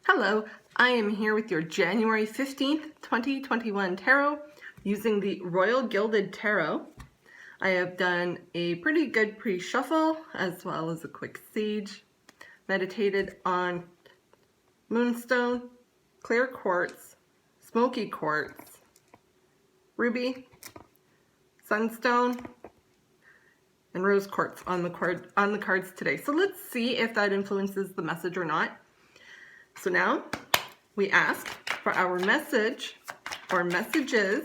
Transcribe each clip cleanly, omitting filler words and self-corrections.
Hello, I am here with your January 15th, 2021 tarot using the Royal Gilded Tarot. I have done a pretty good pre-shuffle as well as a quick sage, meditated on moonstone, clear quartz, smoky quartz, ruby, sunstone, and rose quartz on the cards today. So let's see if that influences the message or not. So now we ask for our message or messages.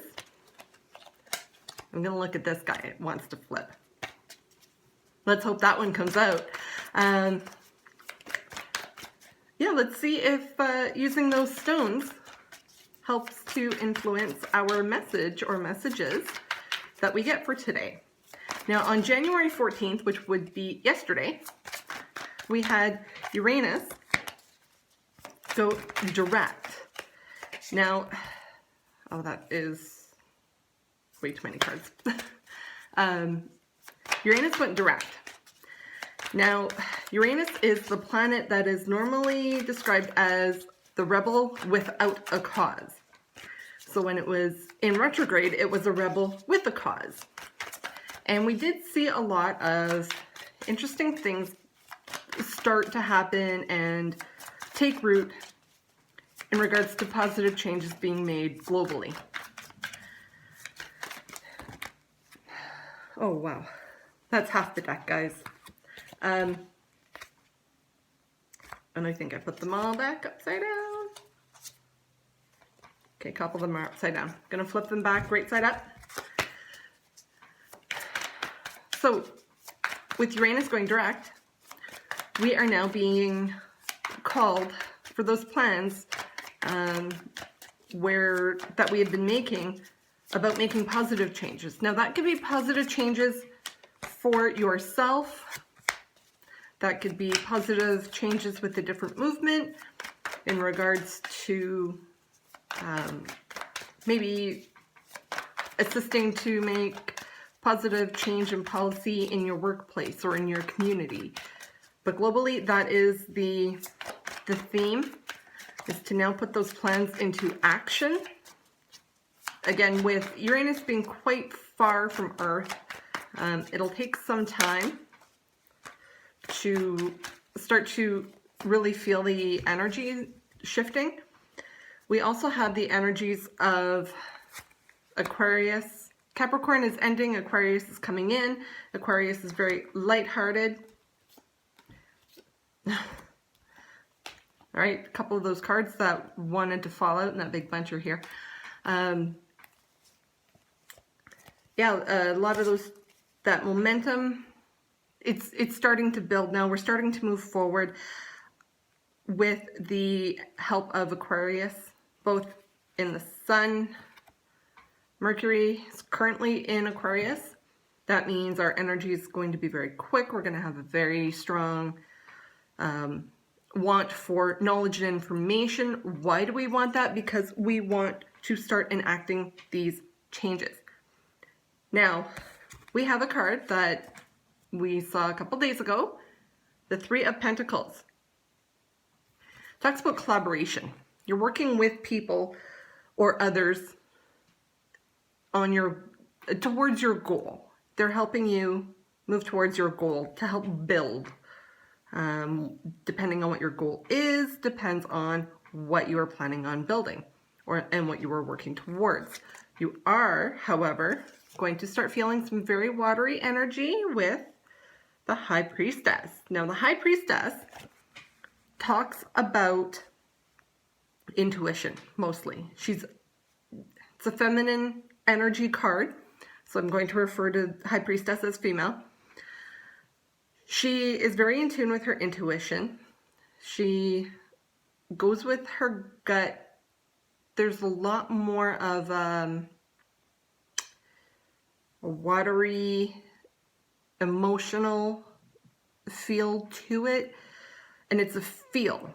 I'm going to look at this guy. It wants to flip. Let's hope that one comes out. Yeah, let's see if using those stones helps to influence our message or messages that we get for today. Now on January 14th, which would be yesterday, we had Uranus go direct. Now, oh, that is way too many cards. Uranus went direct. Now, Uranus is the planet that is normally described as the rebel without a cause. So when it was in retrograde, it was a rebel with a cause. And we did see a lot of interesting things start to happen and take root in regards to positive changes being made globally. Oh wow, that's half the deck, guys. And I think I put them all back upside down. Okay, a couple of them are upside down. Gonna flip them back right side up. So with Uranus going direct, we are now being called for those plans that we have been making about making positive changes. Now that could be positive changes for yourself. That could be positive changes with a different movement in regards to maybe assisting to make positive change in policy in your workplace or in your community. But globally, that is the theme, is to now put those plans into action. Again, with Uranus being quite far from Earth, it'll take some time to start to really feel the energy shifting. We also have the energies of Aquarius. Capricorn is ending, Aquarius is coming in. Aquarius is very lighthearted. All right, a couple of those cards that wanted to fall out in that big bunch are here. Yeah, a lot of those, that momentum, it's starting to build now. We're starting to move forward with the help of Aquarius, both in the Sun. Mercury is currently in Aquarius. That means our energy is going to be very quick. We're going to have a very strong want for knowledge and information. Why do we want that? Because we want to start enacting these changes. Now, we have a card that we saw a couple days ago, the Three of Pentacles. Talks about collaboration. You're working with people or others on towards your goal. They're helping you move towards your goal to help build. Depending on what your goal is, depends on what you are planning on building and what you are working towards. You are, however, going to start feeling some very watery energy with the High Priestess. Now, the High Priestess talks about intuition, mostly. It's a feminine energy card, so I'm going to refer to High Priestess as female. She is very in tune with her intuition. She goes with her gut. There's a lot more of a watery, emotional feel to it. And it's a feel.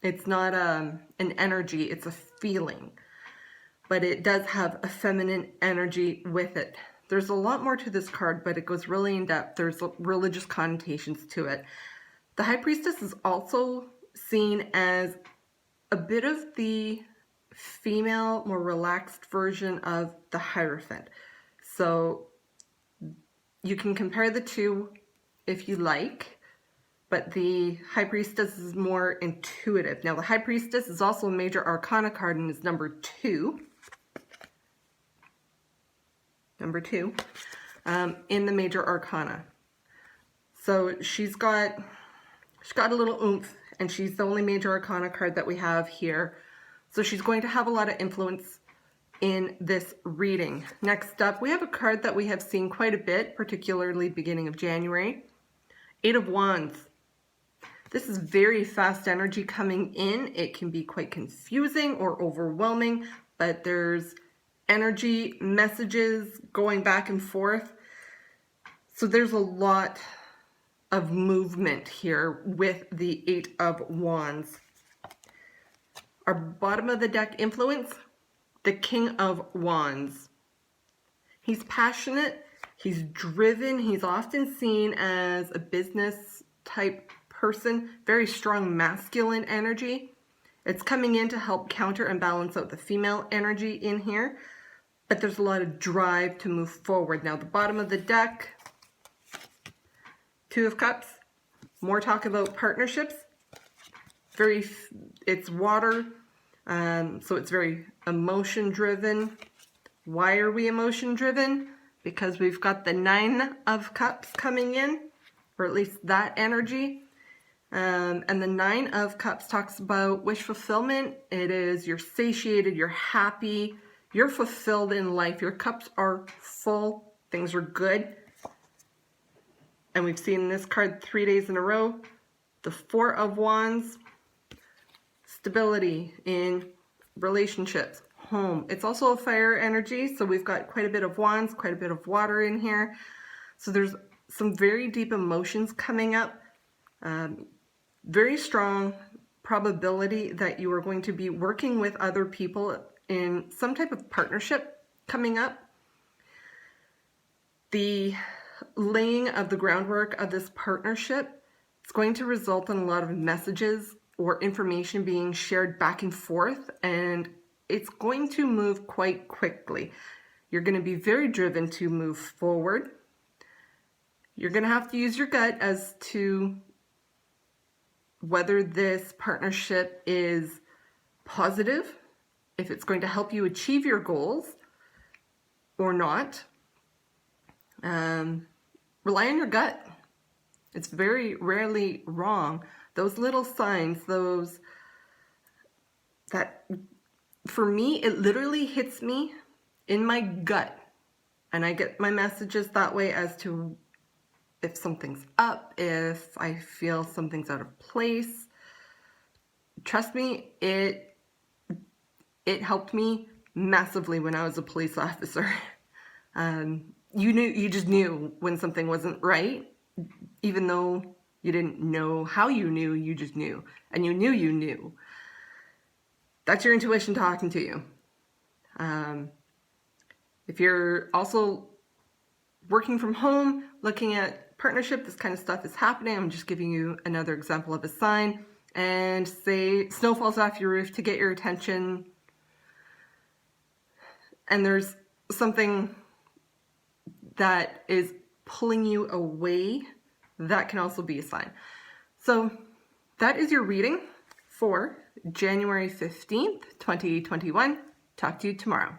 It's not an energy, it's a feeling. But it does have a feminine energy with it. There's a lot more to this card, but it goes really in depth. There's religious connotations to it. The High Priestess is also seen as a bit of the female, more relaxed version of the Hierophant. So you can compare the two if you like, but the High Priestess is more intuitive. Now the High Priestess is also a major arcana card and is number 2. Number 2 in the major arcana. So she's got a little oomph, and she's the only major arcana card that we have here. So she's going to have a lot of influence in this reading. Next up, we have a card that we have seen quite a bit, particularly beginning of January. 8 of Wands. This is very fast energy coming in. It can be quite confusing or overwhelming, but there's energy, messages going back and forth. So there's a lot of movement here with the 8 of Wands. Our bottom of the deck influence, the King of Wands. He's passionate, he's driven, he's often seen as a business type person, very strong masculine energy. It's coming in to help counter and balance out the female energy in here, but there's a lot of drive to move forward. Now the bottom of the deck, 2 of Cups, more talk about partnerships. It's water, so it's very emotion driven. Why are we emotion driven? Because we've got the 9 of Cups coming in, or at least that energy. And the 9 of Cups talks about wish fulfillment. It is you're satiated, you're happy, you're fulfilled in life. Your cups are full, things are good. And we've seen this card 3 days in a row. The 4 of Wands, stability in relationships, home. It's also a fire energy, so we've got quite a bit of Wands, quite a bit of water in here. So there's some very deep emotions coming up. Very strong probability that you are going to be working with other people in some type of partnership coming up. The laying of the groundwork of this partnership is going to result in a lot of messages or information being shared back and forth, and it's going to move quite quickly. You're going to be very driven to move forward. You're going to have to use your gut as to whether this partnership is positive, if it's going to help you achieve your goals or not. Rely on your gut. It's very rarely wrong. Those little signs, that for me, it literally hits me in my gut. And I get my messages that way as to if something's up, if I feel something's out of place. Trust me, it helped me massively when I was a police officer. You just knew when something wasn't right, even though you didn't know how you knew, you just knew. And you knew. That's your intuition talking to you. If you're also working from home, looking at partnership, this kind of stuff is happening. I'm just giving you another example of a sign. And say snow falls off your roof to get your attention, and there's something that is pulling you away, that can also be a sign. So that is your reading for January 15th, 2021. Talk to you tomorrow.